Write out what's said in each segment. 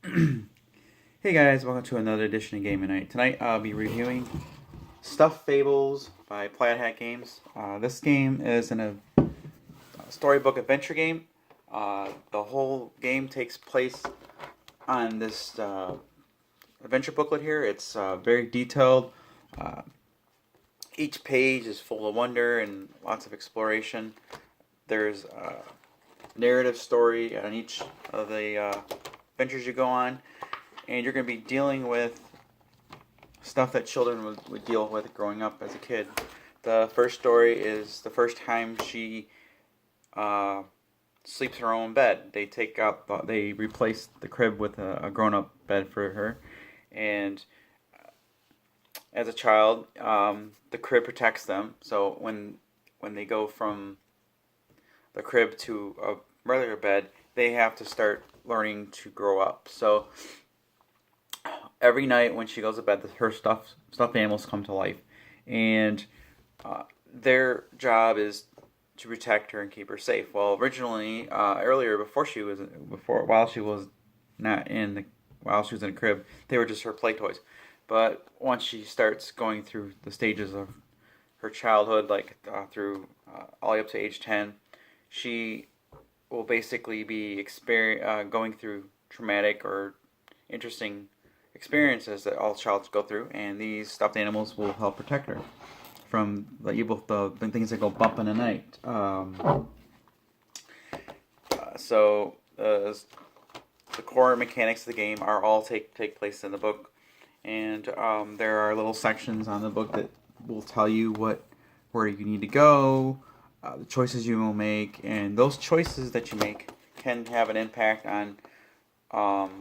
Hey guys, welcome to another edition of GamingNight. Tonight I'll be reviewing Stuffed Fables by Plaid Hat Games. This game is a storybook adventure game. The whole game takes place on this adventure booklet here. It's very detailed. Uh, each page is full of wonder and lots of exploration. There's a narrative story on each of the adventures you go on, and you're going to be dealing with stuff that children would deal with growing up as a kid. The first story is the first time she sleeps in her own bed. They replace the crib with a grown-up bed for her, and as a child, the crib protects them. So when they go from the crib to a regular bed, they have to start learning to grow up. So every night when she goes to bed, her stuffed animals come to life, and their job is to protect her and keep her safe. Well, originally, earlier while she was not in the while she was in a crib, they were just her play toys. But once she starts going through the stages of her childhood, like through all the way up to age 10, she will basically be going through traumatic or interesting experiences that all childs go through, and these stuffed animals will help protect her from the things that go bump in the night. So the core mechanics of the game are all take place in the book, and there are little sections on the book that will tell you where you need to go, the choices you will make, and those choices that you make can have an impact on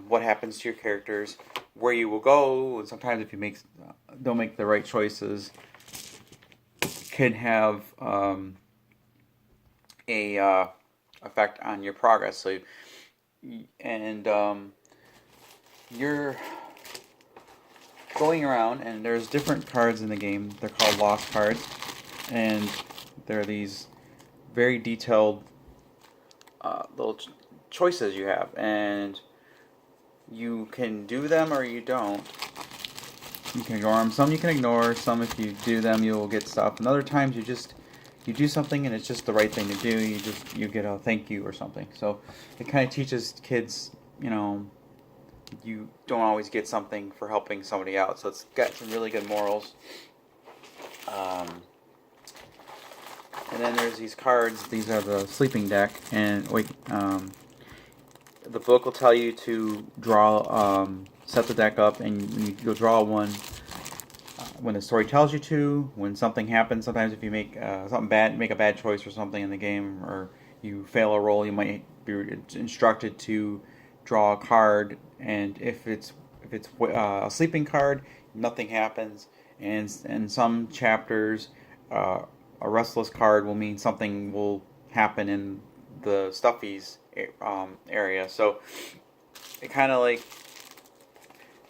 what happens to your characters, where you will go, and sometimes if you don't make the right choices, can have a effect on your progress. So, you're going around, and there's different cards in the game. They're called lost cards, and they're these very detailed little choices you have, and you can do them or you don't. You can ignore them. Some you can ignore. Some, if you do them, you'll get stuff. And other times you do something and it's just the right thing to do. You get a thank you or something. So it kind of teaches kids, you don't always get something for helping somebody out. So it's got some really good morals. And then there's these cards. These are the sleeping deck, and the book will tell you to set the deck up, and you'll draw one when the story tells you to. When something happens, sometimes if you make something bad, make a bad choice or something in the game, or you fail a roll, you might be instructed to draw a card. And if it's a sleeping card, nothing happens. And in some chapters, a restless card will mean something will happen in the Stuffies area. So it kind of like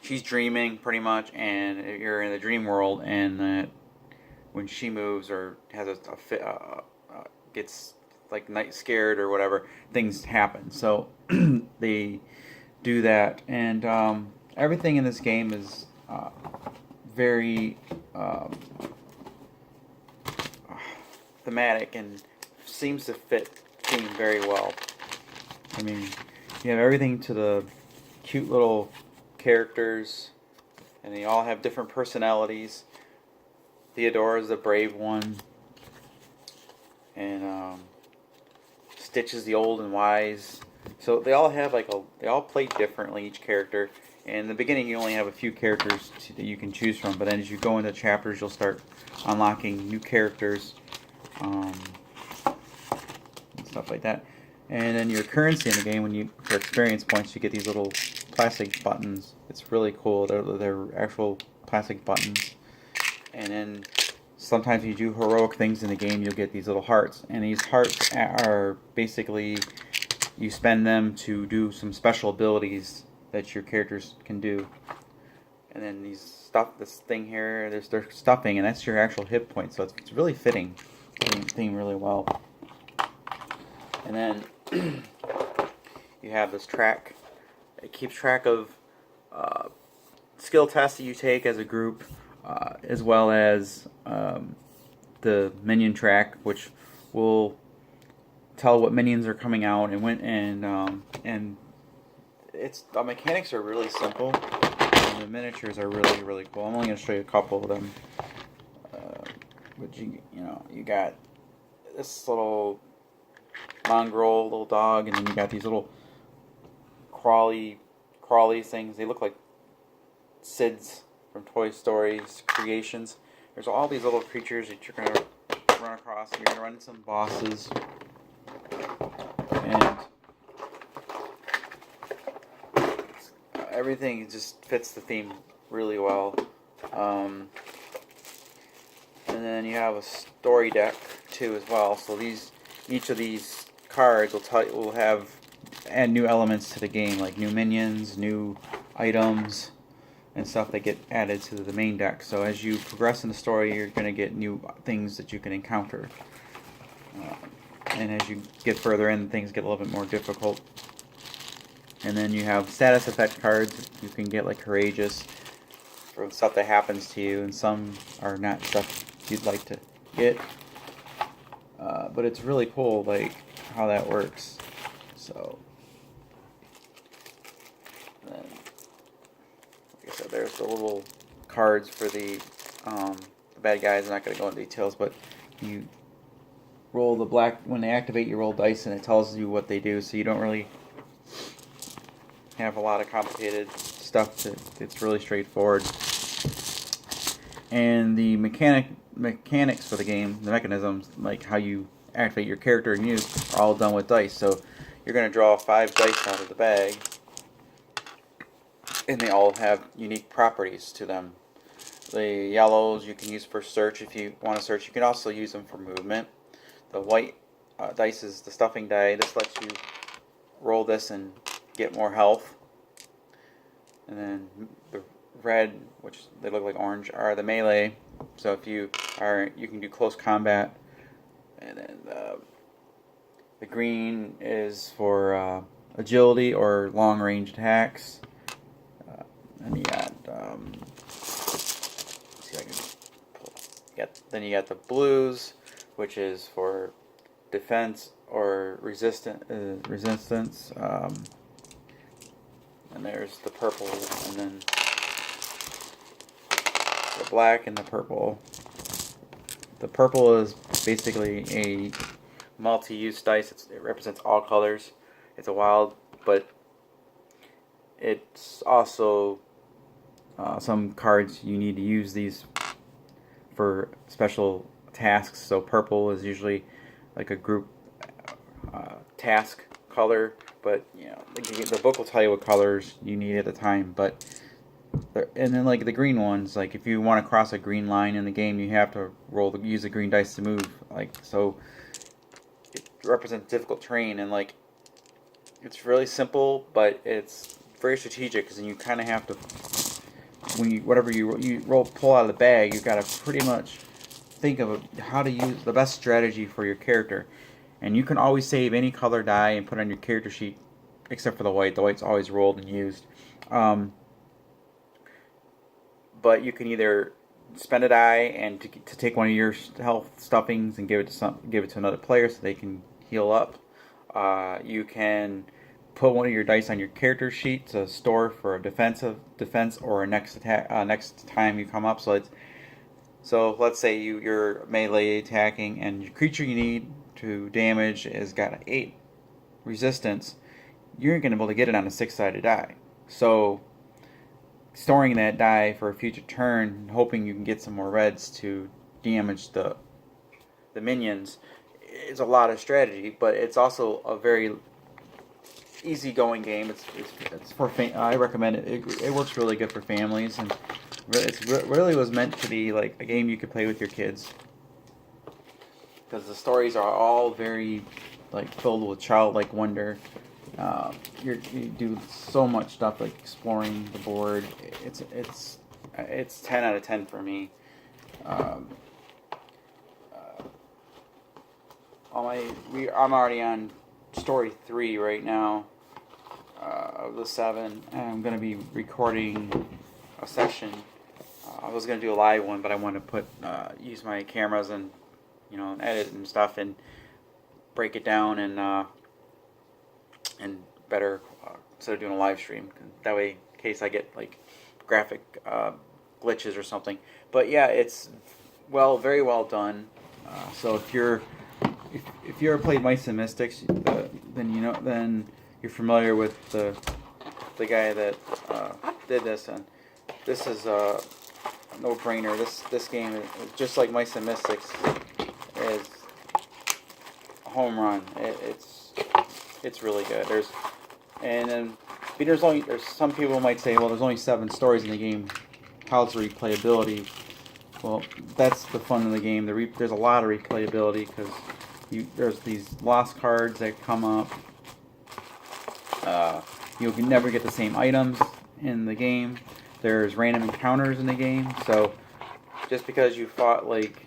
she's dreaming pretty much, and you're in the dream world, and when she moves or has a fit, gets like night scared or whatever, things happen. So they do that, and everything in this game is very thematic and seems to fit theme very well. I mean, you have everything to the cute little characters, and they all have different personalities. Theodora is the brave one, and Stitch is the old and wise. So they all have they all play differently, each character. And in the beginning, you only have a few characters that you can choose from, but then as you go into chapters, you'll start unlocking new characters, and stuff like that. And then your currency in the game, for experience points, you get these little plastic buttons. It's really cool. They're actual plastic buttons. And then sometimes you do heroic things in the game, you'll get these little hearts. And these hearts are basically, you spend them to do some special abilities that your characters can do. And then this thing here, they're stuffing, and that's your actual hit point. So it's really fitting really well. And then you have this track it keeps track of skill tests that you take as a group, as well as the minion track, which will tell what minions are coming out and when, and it's the mechanics are really simple, and the miniatures are really cool. I'm only going to show you a couple of them. But you know, you got this little mongrel little dog, and then you got these little crawly things. They look like Sids from Toy Story's creations. There's all these little creatures that you're going to run across. You're going to run into some bosses. And everything just fits the theme really well. And then you have a story deck too as well. So each of these cards will add new elements to the game, like new minions, new items, and stuff that get added to the main deck. So as you progress in the story, you're going to get new things that you can encounter. And as you get further in, things get a little bit more difficult. And then you have status effect cards. You can get like Courageous for stuff that happens to you, and some are not stuff you'd like to get. But it's really cool, like how that works. So then, like I said, there's the little cards for the bad guys. I'm not going to go into details, but you roll the black when they activate. You roll dice, and it tells you what they do. So you don't really have a lot of complicated stuff. It's really straightforward. And the mechanics for the game, the mechanisms, like how you activate your character and use, are all done with dice. So you're going to draw 5 dice out of the bag, and they all have unique properties to them. The yellows you can use for search if you want to search. You can also use them for movement. The white dice is the stuffing die. This lets you roll this and get more health. And then the red, which they look like orange, are the melee. So if you can do close combat. And then the green is for agility or long range attacks. And you got see if I can then you got the blues, which is for defense or resistance. And there's the purple, and then the black and the purple. The purple is basically a multi-use dice. It represents all colors. It's a wild, but it's also some cards you need to use these for special tasks. So purple is usually like a group task color, but you know the book will tell you what colors you need at the time. But and then like the green ones, like if you want to cross a green line in the game, you have to use the green dice to move. Like so, it represents difficult terrain, and like it's really simple, but it's very strategic because you kind of have to whatever you pull out of the bag, you've got to pretty much think of how to use the best strategy for your character. And you can always save any color die and put it on your character sheet, except for the white. The white's always rolled and used. But you can either spend a die and to take one of your health stuffings and give it to another player so they can heal up. You can put one of your dice on your character sheet to store for a defense or a next attack next time you come up. So let's say you're melee attacking, and your creature you need to damage has got an 8 resistance. You're going to be able to get it on a 6-sided die. So storing that die for a future turn, hoping you can get some more reds to damage the minions, is a lot of strategy. But it's also a very easygoing game. It's for I recommend it. It works really good for families, and really was meant to be like a game you could play with your kids, because the stories are all very like filled with childlike wonder. You do so much stuff like exploring the board. It's 10 out of 10 for me. I'm already on story 3 right now. of the 7. And I'm going to be recording a session. I was going to do a live one, but I want to use my cameras and edit and stuff and break it down and better instead of doing a live stream. That way, in case I get like graphic glitches or something. But yeah, it's very well done. So if you ever played Mice and Mystics, then you're familiar with the guy that did this, and this is a no-brainer. This game is just like Mice and Mystics, is a home run. It's really good. There's some people might say, well, there's only 7 stories in the game. How's the replayability? Well, that's the fun of the game. There's a lot of replayability because there's these lost cards that come up. You can never get the same items in the game. There's random encounters in the game. So just because you fought like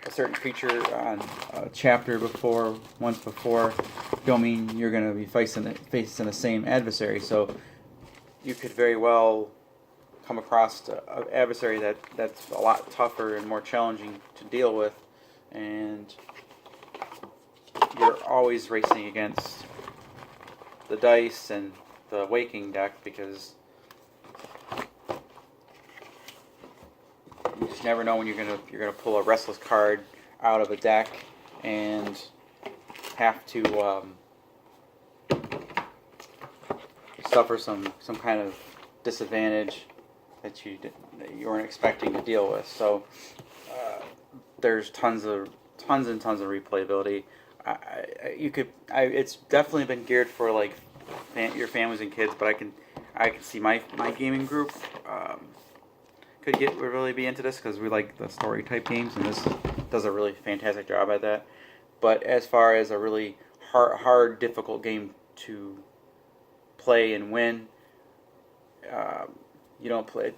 a certain creature on a chapter once before, don't mean you're going to be facing the same adversary. So you could very well come across an adversary that's a lot tougher and more challenging to deal with, and you're always racing against the dice and the waking deck because you just never know when you're gonna pull a restless card out of a deck and have to suffer some kind of disadvantage that you weren't expecting to deal with. So there's tons and tons of replayability. It's definitely been geared for like your families and kids, but I can see my gaming group could really be into this because we like the story type games, and this does a really fantastic job at that. But as far as a really hard difficult game to play and win, you don't play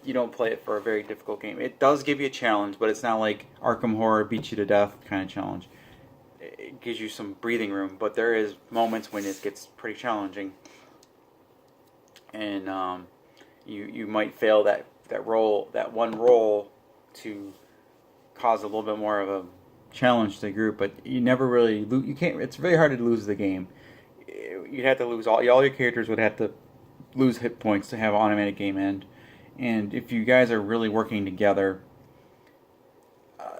it for a very difficult game. It does give you a challenge, but it's not like Arkham Horror beat you to death kind of challenge. It gives you some breathing room, but there is moments when it gets pretty challenging, and you might fail that one roll to cause a little bit more of a challenge to the group. But you never really you can't. It's very hard to lose the game. You'd have to lose all your characters would have to lose hit points to have automatic game end. And if you guys are really working together,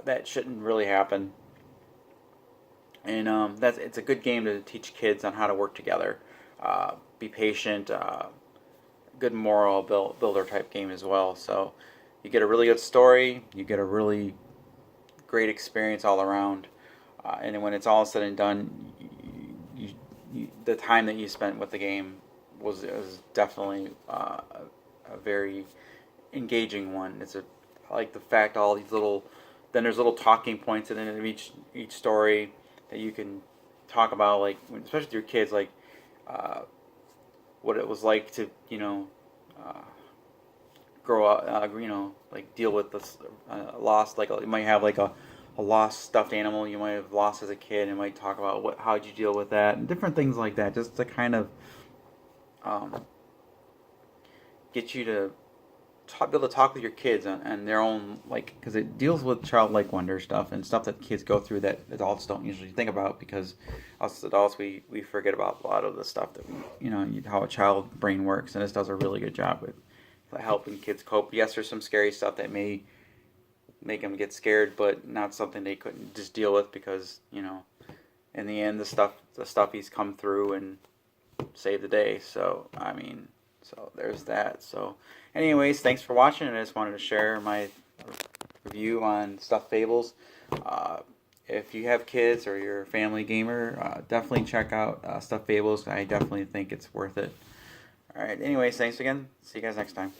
that shouldn't really happen. And it's a good game to teach kids on how to work together, be patient, good moral builder type game as well. So you get a really good story, you get a really great experience all around, and then when it's all said and done, the time that you spent with the game was definitely a very engaging one. I like the fact all these there's little talking points at the end of each story that you can talk about, like especially with your kids, like what it was like to grow up, like deal with this loss. Like you might have like a lost stuffed animal you might have lost as a kid, and might talk about how'd you deal with that and different things like that, just to kind of get you to be able to talk with your kids and their own, like, because it deals with childlike wonder stuff and stuff that kids go through that adults don't usually think about, because us adults we forget about a lot of the stuff that how a child brain works, and this does a really good job with helping kids cope. Yes, there's some scary stuff that may make them get scared, but not something they couldn't just deal with, because in the end the stuff he's come through and saved the day. So so there's that. So anyways, thanks for watching, and I just wanted to share my review on Stuffed Fables. If you have kids or you're a family gamer, definitely check out Stuffed Fables. I definitely think it's worth it. Alright, anyways, thanks again. See you guys next time.